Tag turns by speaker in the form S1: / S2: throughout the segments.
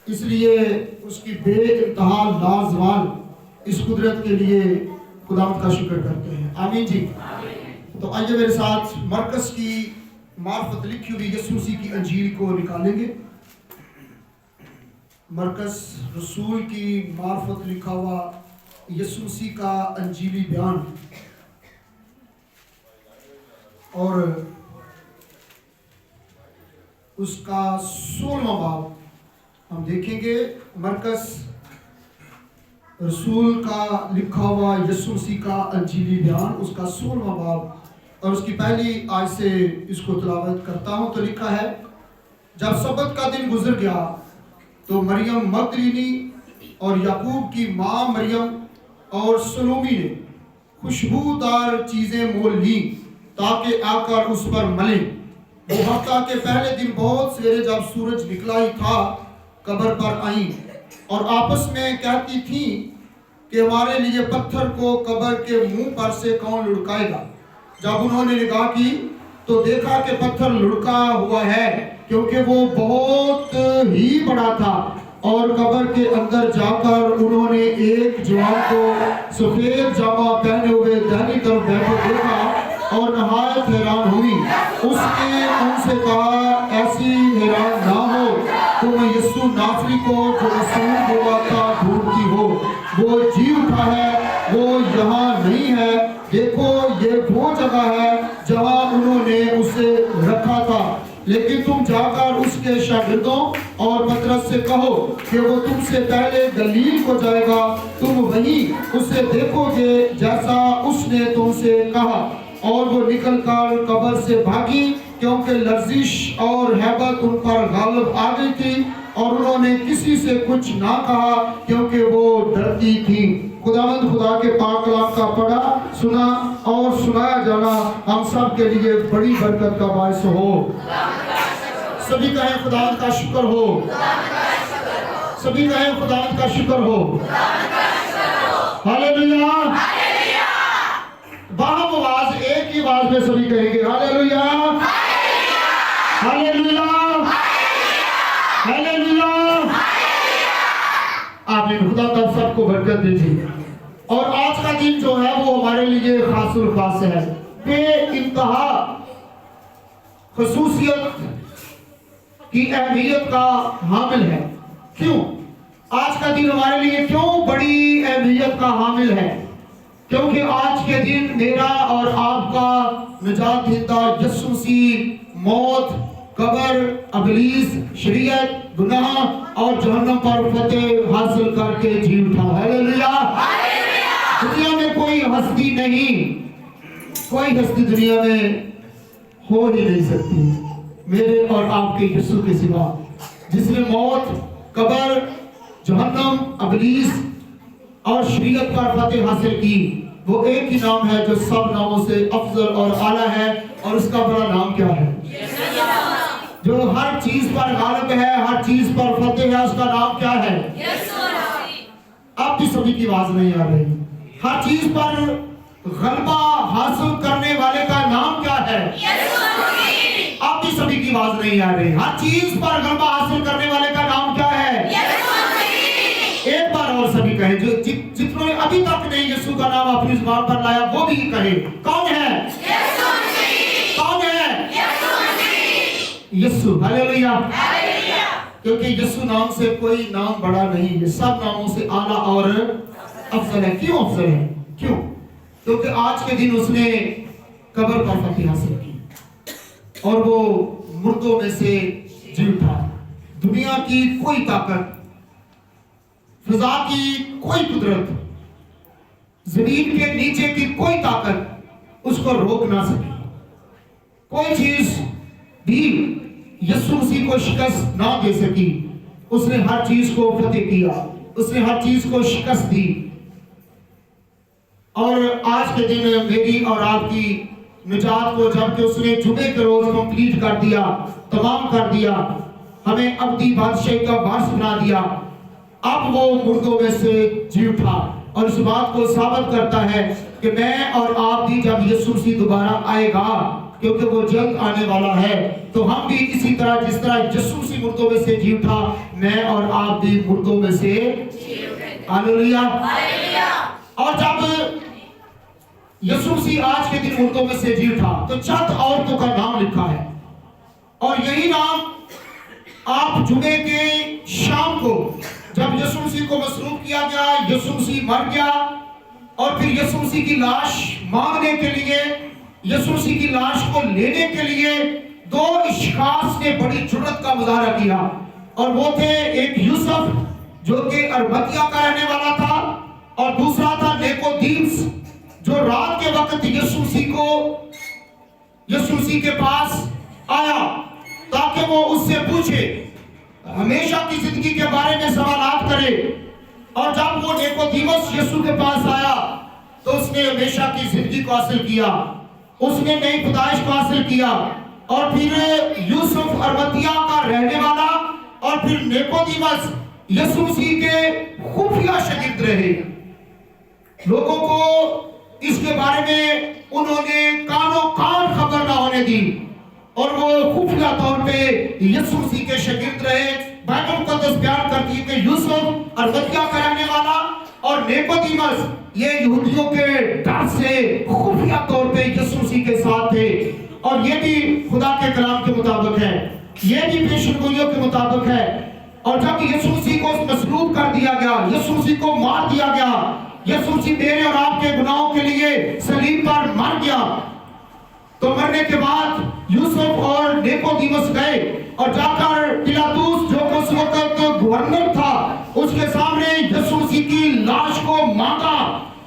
S1: اس لیے اس کی بے انتہا لازوال اس قدرت کے لیے خداوند کا شکر کرتے ہیں. آمین جی. تو آئیے میرے ساتھ مرکز کی معرفت لکھی ہوئی یسوع مسیح کی انجیل کو نکالیں گے. مرکز رسول کی معرفت لکھا ہوا یسوع مسیح کا انجیلی بیان اور اس کا 16واں باب ہم دیکھیں گے. مرکز رسول کا لکھا ہوا یسوع مسیح کا انجیلی بیان اس کا 16واں باب اور اس کی پہلی آیت سے اس کو تلاوت کرتا ہوں. تو لکھا ہے، جب سبت کا دن گزر گیا تو مریم مگدلینی اور یعقوب کی ماں مریم اور سلومی نے خوشبودار چیزیں مول لیں تاکہ آ کر اس پر ملیں. وہ ہفتہ کے پہلے دن بہت سویرے جب سورج نکلا ہی تھا قبر پر آئیں اور آپس میں کہتی تھیں کہ ہمارے لیے پتھر کو قبر کے منہ پر سے کون لڑکائے گا. جب انہوں نے نگاہ کی تو دیکھا کہ پتھر لڑکا ہوا ہے کیونکہ وہ بہت ہی بڑا تھا. اور قبر کے اندر جا کر انہوں نے ایک جوان کو سفید جامہ پہنے ہوئے دہنی طرف بیٹھے دیکھا اور نہایت حیران ہوئی. اس نے ان سے کہا، ایسی حیران نہ ہو، تم یسوع ناصری کو جو رسول ہوا تھا ڈھونڈتی ہو. وہ جی اٹھا ہے، وہ یہاں نہیں ہے. دیکھو یہ وہ جگہ ہے جہاں انہوں نے اسے رکھا تھا. لیکن تم جا کر اس کے شاگردوں اور پترس سے کہو کہ وہ تم سے پہلے گلیل کو جائے گا. تم وہیں اسے دیکھو گے جیسا اس نے تم سے کہا. اور وہ نکل کر قبر سے بھاگی کیونکہ لرزش اور ہیبت ان پر غالب آ گئی تھی اور انہوں نے کسی سے کچھ نہ کہا کیونکہ وہ ڈرتی تھی. خداوند خدا کے پاک کلام کا پڑھا، سنا اور سنایا جانا ہم سب کے لیے بڑی برکت کا باعث ہو. سبھی کہیں خداوند کا شکر ہو. سبھی کہیں خداوند کا شکر ہو. ہاللیلویا. باہم آواز ایک ہی آواز میں سبھی کہیں گے ہاللیلویا. ہاللیلویا. ہاللیلویا. آمین. خدا تب سب کو برکت دیجیے. اور آج کا دن جو ہے وہ ہمارے لیے خاص الخاص ہے، بے انتہا خصوصیت کی اہمیت کا حامل ہے. کیوں آج کا دن ہمارے لیے کیوں بڑی اہمیت کا حامل ہے؟ کیونکہ آج کے دن میرا اور آپ کا نجات دہندہ یسوع مسیح موت، قبر، ابلیس، شریعت، گناہ اور جہنم پر فتح حاصل کر کے جی اٹھا. ہاللیلویا. دنیا میں کوئی ہستی نہیں، کوئی ہستی دنیا میں ہو ہی نہیں سکتی میرے اور آپ کے یسوع کے سوا، جس نے موت، قبر، جہنم، ابلیس اور شریعت پر فتح حاصل کی. وہ ایک ہی نام ہے جو سب ناموں سے افضل اور اعلیٰ ہے، اور اس کا بڑا نام کیا ہے؟ جو ہر چیز پر غالب ہے، ہر چیز پر فتح ہے. اس کا نام کیا ہے؟ اب بھی سبھی کی آواز نہیں آ رہی. ہر چیز پر غلبہ حاصل کرنے والے کا نام کیا ہے؟ اب بھی سبھی کی آواز نہیں آ رہی. ہر چیز پر غلبہ حاصل کرنے والے کا نام کیا ہے؟ ایک بار اور سبھی کہیں، جو جتنوں نے ابھی تک نہیں یسوع کا نام اپنی زبان پر لایا وہ بھی کہیں. کون ہے؟ کون ہے؟ یسوع. ہاللیلویا. کیونکہ یسوع نام سے کوئی نام بڑا نہیں، یہ سب ناموں سے اعلیٰ اور افضل ہے. کیوں افضل ہے؟ کیوں؟ کیونکہ آج کے دن اس نے قبر پر فتح حاصل کی اور وہ مردوں میں سے جی اٹھا. دنیا کی کوئی طاقت، فضا کی کوئی قدرت، زمین کے نیچے کی کوئی طاقت اس کو روک نہ سکی. کوئی چیز بھی یسوع مسیح کو شکست نہ دے سکی. اس نے ہر چیز کو فتح کیا، اس نے ہر چیز کو شکست دی. اور آج کے دن میری اور آپ کی نجات کو جب کہ اس نے جمعے کے روز کمپلیٹ کر دیا، تمام کر دیا، ہمیں ابدی بادشاہی کا وارث بنا دیا. اب وہ مردوں میں سے جی اٹھا اور اس بات کو ثابت کرتا ہے کہ میں اور آپ بھی جب یسوع مسیح دوبارہ آئے گا کیونکہ وہ جلد آنے والا ہے۔ تو ہم بھی اسی طرح جس طرح یسوع مسیح مردوں میں سے جی اٹھا، میں اور آپ بھی مردوں میں سے ہاللیلویا۔ اور جب یسوع مسیح آج کے دن مردوں میں سے جی اٹھا تو چند عورتوں کا نام لکھا ہے، اور یہی نام آپ جمعے کے شام کو جب یسوع مسیح کو مصلوب کیا گیا، یسوع مسیح مر گیا، اور پھر یسوع مسیح کی لاش مانگنے کے لیے، یسوع مسیح کی لاش کو لینے کے لیے دو اشخاص نے بڑی جرأت کا مظاہرہ کیا، اور وہ تھے ایک یوسف جو کہ ارمتیا کا رہنے والا تھا، اور دوسرا تھا نیکودیمس جو رات کے وقت یسوع مسیح کے پاس آیا تاکہ وہ اس سے پوچھے، ہمیشہ کی زندگی کے بارے میں سوالات کرے۔ اور جب وہ نیکودیمس یسوع کے پاس آیا تو اس نے ہمیشہ کی زندگی کو حاصل کیا، اس نے نئی پیدائش کو حاصل کیا، اور پھر یوسف ارمتیا کا رہنے والا اور پھر نیکودیمس یسوع مسیح کے خفیہ شاگرد رہے۔ لوگوں کو اس کے بارے میں انہوں نے کانوں کان خبر نہ ہونے دی، اور وہ خفیہ طور پہ یسوع مسیح کے شاگرد رہے۔ بائبل مقدس بیان کرتی ہے کہ یوسف ارمتیا کا رہنے والا اور نیکودیمس یہ یہودیوں کے ڈر سے خفیہ طور پہ یسوع مسیح کے ساتھ تھے، اور یہ بھی خدا کے کلام کے مطابق ہے، یہ بھی پیشن گوئیوں کے مطابق ہے۔ اور جب یسوع مسیح کو مصلوب کر دیا گیا، یسوع مسیح کو مار دیا گیا، یسوع مسیح میرے اور آپ کے گناہوں کے لیے صلیب پر مر گیا، تو مرنے کے بعد یوسف اور نیکودیمس گئے اور جا کر پیلاطس جو اس وقت گورنر تھا اس کے سامنے یسوع مسیح کی لاش کو مانگا،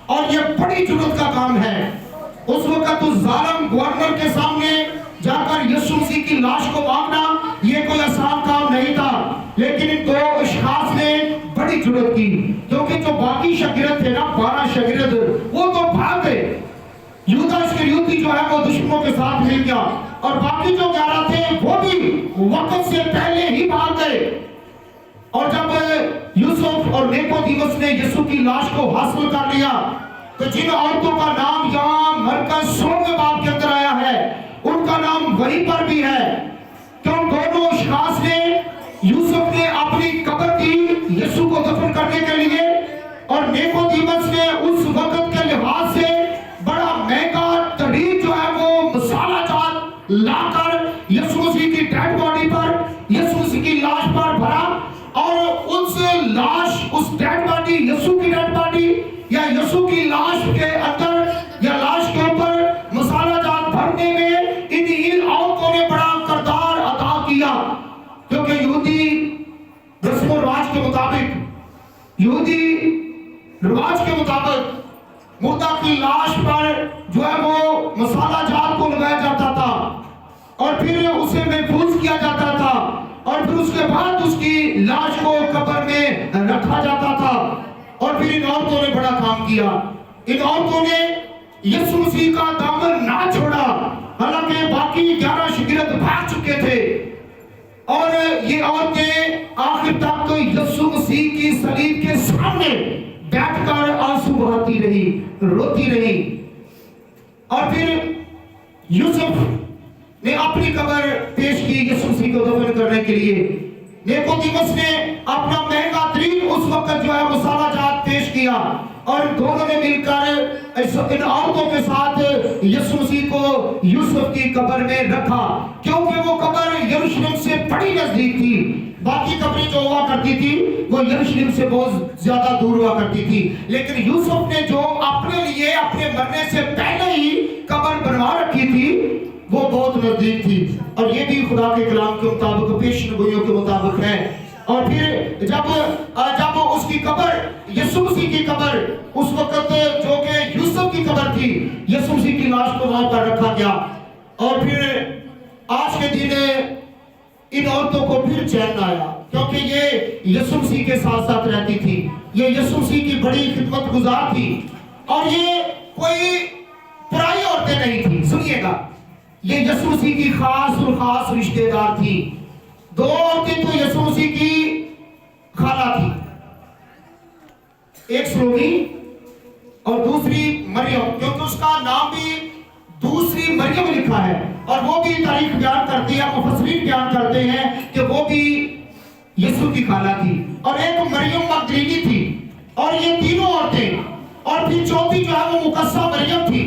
S1: اور یہ بڑی جرأت کا کام ہے۔ اس وقت اس ظالم گورنر کے سامنے جا کر یسوع مسیح کی لاش کو مانگنا یہ کوئی آسان کام نہیں تھا، لیکن ان دو اشخاص نے بڑی جرأت کی، کیونکہ جو باقی شاگرد تھے نا 12 شاگرد وہ تو بھاگ گئے، یہودا اسکریوتی جو ہے وہ دشمنوں کے ساتھ مل گیا، اور باقی جو 11 تھے وہ بھی وقت سے پہلے ہی بھاگ گئے۔ اور جب یوسف اور نیکودیمس نے یسوع کی لاش کو حاصل کر لیا تو جن عورتوں کا نام یہاں مرکز 16 باب کے اندر آیا ہے ان کا نام وہیں پر بھی ہے، کہ ان دونوں اشخاص نے، یوسف نے اپنی قبر دی یسوع کو دفن کرنے کے لیے، اور نیکودیمس نے اس وقت کے لحاظ سے بڑا مہنگا ترین جو ہے وہ مسالہ جات لا کر یسوع مسیح کی ڈیڈ باڈی پر، یسوع مسیح کی لاش پر بھرا، اور اس لاش، اس ڈیڈ باڈی، یسوع کی ڈیڈ باڈی یا یسوع کی لاش کے اندر یا لاش کے اوپر مسالہ جات بھرنے میں ان عورتوں نے بڑا کردار ادا کیا، کیونکہ یہودی رسم و رواج کے مطابق، یہودی رواج کے مطابق مردہ کی لاش پر جو ہے وہ مسالہ جات کو لگایا جاتا تھا، اور پھر اسے محفوظ کیا جاتا تھا، اور پھر اس کے بعد اس کی لاش کو قبر میں رکھا جاتا تھا۔ اور پھر ان عورتوں نے بڑا کام کیا، ان عورتوں نے یسوع مسیح کا دامن نہ چھوڑا، حالانکہ باقی 11 شاگرد بھاگ چکے تھے، اور یہ عورتیں آخر تک یسوع مسیح کی صلیب کے سامنے بیٹھ کر آنسو بہاتی رہی، روتی رہی۔ اور پھر یوسف نے اپنی قبر پیش کی یسوع مسیح کو دفن کرنے کے لیے، نیکودیمس نے اپنا مہنگا ترین اس وقت جو ہے مسالہ جات پیش کیا، اور دونوں نے مل کر ان عورتوں کے ساتھ یسوع مسیح کو یوسف کی قبر میں رکھا، کیونکہ وہ قبر یروشلم سے بڑی نزدیک تھی۔ باقی قبریں جو ہوا کرتی تھی وہ یروشلم سے بہت زیادہ دور ہوا کرتی تھی، لیکن یوسف نے جو اپنے لیے اپنے مرنے سے پہلے ہی قبر بنوا رکھی تھی وہ بہت نزدیک تھی، اور یہ بھی خدا کے کلام کے مطابق، پیشن گوئیوں کے مطابق ہے۔ اور پھر جب اس کی قبر، یسوع مسیح کی قبر، اس وقت جو کہ یوسف کی قبر تھی، یسوع مسیح کی لاش کو وہاں پر رکھا گیا، اور پھر آج کے دن ان عورتوں کو پھر چین آیا، کیونکہ یہ یسوع مسیح کے ساتھ ساتھ رہتی تھی، یہ یسوع مسیح کی بڑی خدمت گزار تھی، اور یہ کوئی پرائی عورتیں نہیں تھی۔ سنیے گا، یہ یسوع مسیح کی خاص اور خاص رشتہ دار تھی۔ دو عورتیں تو یسوع مسیح کی خالہ تھی، ایک سلومی اور دوسری مریم، کیونکہ اس کا نام بھی دوسری مریم لکھا ہے، اور وہ بھی تاریخ بیان کرتے ہیں، مفسرین بیان کرتے ہیں کہ وہ بھی یسوع کی خالہ تھی، اور ایک مریم مگدلینی تھی، اور یہ تینوں عورتیں، اور پھر چوتھی جو ہے وہ مقدسہ مریم تھی۔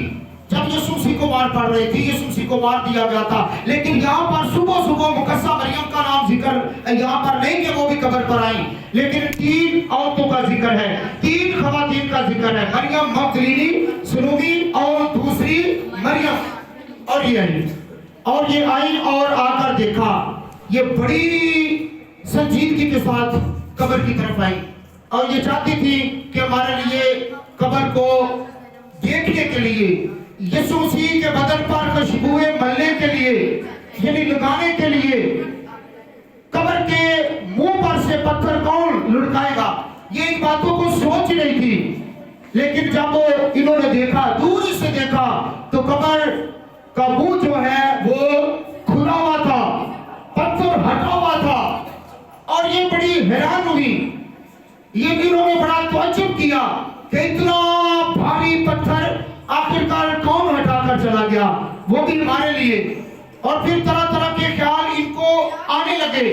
S1: جب یسوع مسیح کو مار پڑ رہی تھی، یسوع مسیح کو مار دیا گیا تھا، لیکن یہاں پر صبح صبح مقدسہ مریم کا نام ذکر یہاں پر نہیں کہ وہ بھی قبر پر آئیں، لیکن تین عورتوں کا ذکر ہے، تین خواتین کا ذکر ہے، مریم مگدلینی، سلومی اور دوسری مریم، اور یہ آئی، اور یہ آئی اور آ کر دیکھا، یہ بڑی سنجیدگی کے ساتھ قبر کی طرف آئی، اور یہ چاہتی تھی کہ ہمارے لیے قبر کو دیکھنے کے لیے، یسوع مسیح کے بدن پر خوشبوئیں ملنے کے لیے، یعنی لگانے کے لیے، قبر کے منہ پر سے پتھر کون لڑکائے گا، یہ ان باتوں کو سوچ رہی تھی۔ لیکن جب انہوں نے دیکھا، دور سے دیکھا، تو قبر کا منہ جو ہے وہ کھلا ہوا تھا، پتھر ہٹا ہوا تھا، اور یہ بڑی حیران ہوئی۔ یہ انہوں نے بڑا تعجب کیا کہ اتنا بھاری پتھر آخرکار کون ہٹا کر چلا گیا، وہ بھی ہمارے لیے، اور پھر طرح طرح کے خیال ان کو آنے لگے۔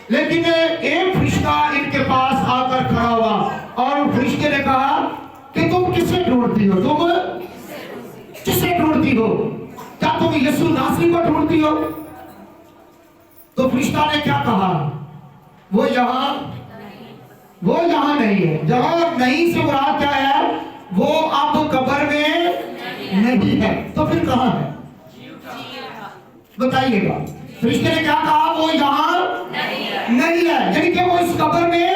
S1: لیکن ایک فرشتہ ان کے پاس آ کر کھڑا ہوا، اور فرشتے نے کہا کہ تم کسے ڈھونڈتی ہو، تم کسے ڈھونڈتی ہو، کیا تم یسوع ناصری کو ڈھونڈتی ہو؟ تو فرشتہ نے کیا کہا، وہ یہاں نہیں ہے۔ جہاں نہیں سے مراد کیا ہے، وہ اب قبر میں نہیں ہے، تو پھر کہاں ہے؟ بتائیے گا، فرشتے نے کیا کہا، وہ یہاں نہیں ہے، یعنی کہ وہ اس قبر میں،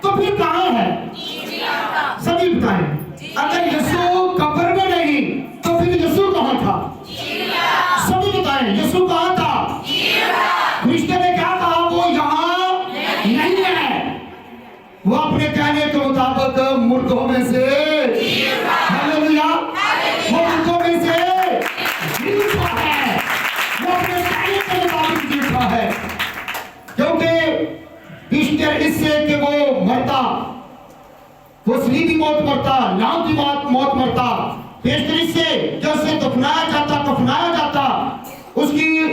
S1: تو پھر کہاں ہے؟ سبھی بتائیں، اگر یسوع قبر میں نہیں تو پھر یسوع کہاں تھا؟ سبھی بتائیں، یسوع کہاں تھا؟ فرشتے نے کیا کہا، وہ یہاں نہیں ہے، وہ اپنے کہنے کے مطابق مردوں میں سے، ہاللویا، وہ مردوں میں سے جی اٹھا ہے، وہ اپنے کہنے کے مطابق جی اٹھا ہے، کیونکہ بیشتر اس سے کہ وہ مرتا، وہ صلیبی موت مرتا، لعنتی موت مرتا، بیشتر اس سے کہ اسے دفنایا جاتا، کفنایا جاتا، اس کی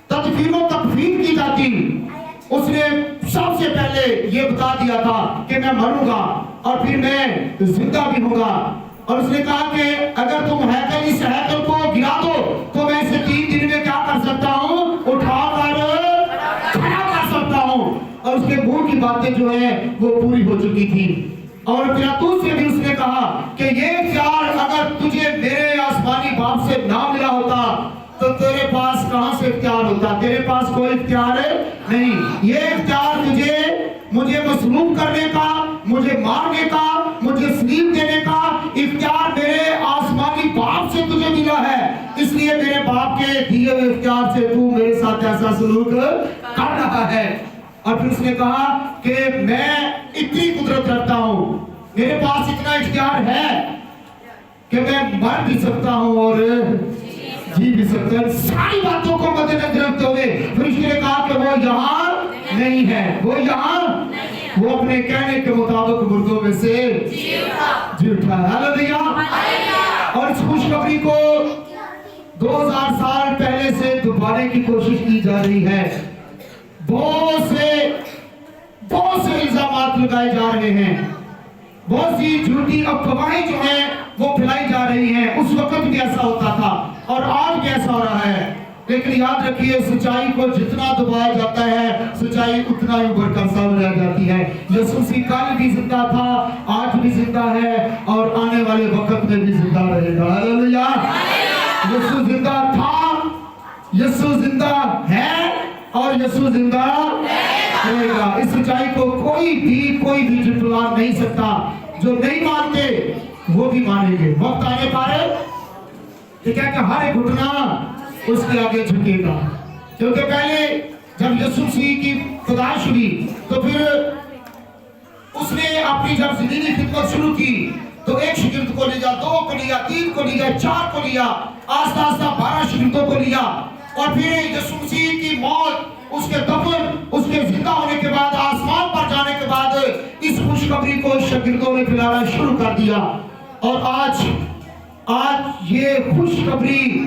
S1: تدفین و تکفین کی جاتی، اس نے سب سے پہلے یہ بتا دیا تھا کہ میں مروں گا اور پھر میں زندہ بھی ہوں گا، اور اس نے کہا کہ اگر تم اس ہیکل کو گرا دو تو میں اسے 3 دن میں کیا کر سکتا ہوں، اٹھا کر کھڑا کر سکتا ہوں، اور اس کے منہ کی باتیں جو ہیں وہ پوری ہو چکی تھی۔ اور پیلاطس سے بھی اس نے کہا کہ یہ اختیار اگر تجھے میرے آسمانی باپ سے نہ ملا ہوتا تو تیرے پاس کہاں سے اختیار ہوتا، تیرے پاس کوئی اختیار نہیں، یہ اختیار مجھے مصلوب کرنے کا، مجھے مارنے کا، مجھے صلیب دینے کا اختیار میرے آسمانی باپ سے تجھے ملا ہے، اس لیے میرے باپ کے دیے ہوئے اختیار سے تو میرے ساتھ ایسا سلوک کر رہا ہے۔ اور پھر اس نے کہا کہ میں اتنی قدرت رکھتا ہوں، میرے پاس اتنا اختیار ہے کہ میں مر بھی سکتا ہوں اور جی بھی سکتا ہے۔ ساری باتوں کو مد نظر رکھتے ہوئے فرشتے نے کہا کہ وہ یہاں نہیں ہے، وہ یہاں، وہ اپنے کہنے کے مطابق مردوں میں سے جی اٹھا ہے، ہاللویا۔ اور اس خوشخبری کو 2000 سال پہلے سے دبانے کی کوشش کی جا رہی ہے، بہت سے الزامات لگائے جا رہے ہیں، بہت سی جھوٹی افواہیں جو ہیں وہ پھیلائی جا رہی ہیں۔ اس وقت بھی ایسا ہوتا تھا اور آج بھی ایسا ہو رہا ہے، لیکن یاد رکھیے سچائی کو جتنا دبایا جاتا ہے سچائی اتنا ہی ابھر کر سامنے آ جاتی ہے۔ یسوع مسیح کل بھی زندہ تھا، آج بھی زندہ ہے اور آنے والے وقت میں بھی زندہ رہے گا، ہاللویا۔ یسوع زندہ تھا، یسوع زندہ ہے اور یسوع زندہ رہے گا۔ اس سچائی کو کوئی بھی جھٹلا نہیں سکتا، جو نہیں مانتے وہ بھی مانیں گے۔ وقت آنے پر کہ ہر ایک گھٹنا اس کے آگے جھکے گا، کیونکہ پہلے جب یسوع مسیح کی پیدائش ہوئی تو پھر اس نے اپنی جب زمینی خدمت شروع کی تو 1 شاگرد کو لیا، 2 کو لیا، 3 کو لیا، 4 کو لیا، آہستہ آہستہ 12 شاگردوں کو لیا، اور پھر یسوع مسیح کی موت، اس کے دفن، اس کے زندہ ہونے کے بعد، آسمان پر جانے کے بعد اس خوشخبری کو شاگردوں نے پھیلانا شروع کر دیا، اور آج یہ خوشخبری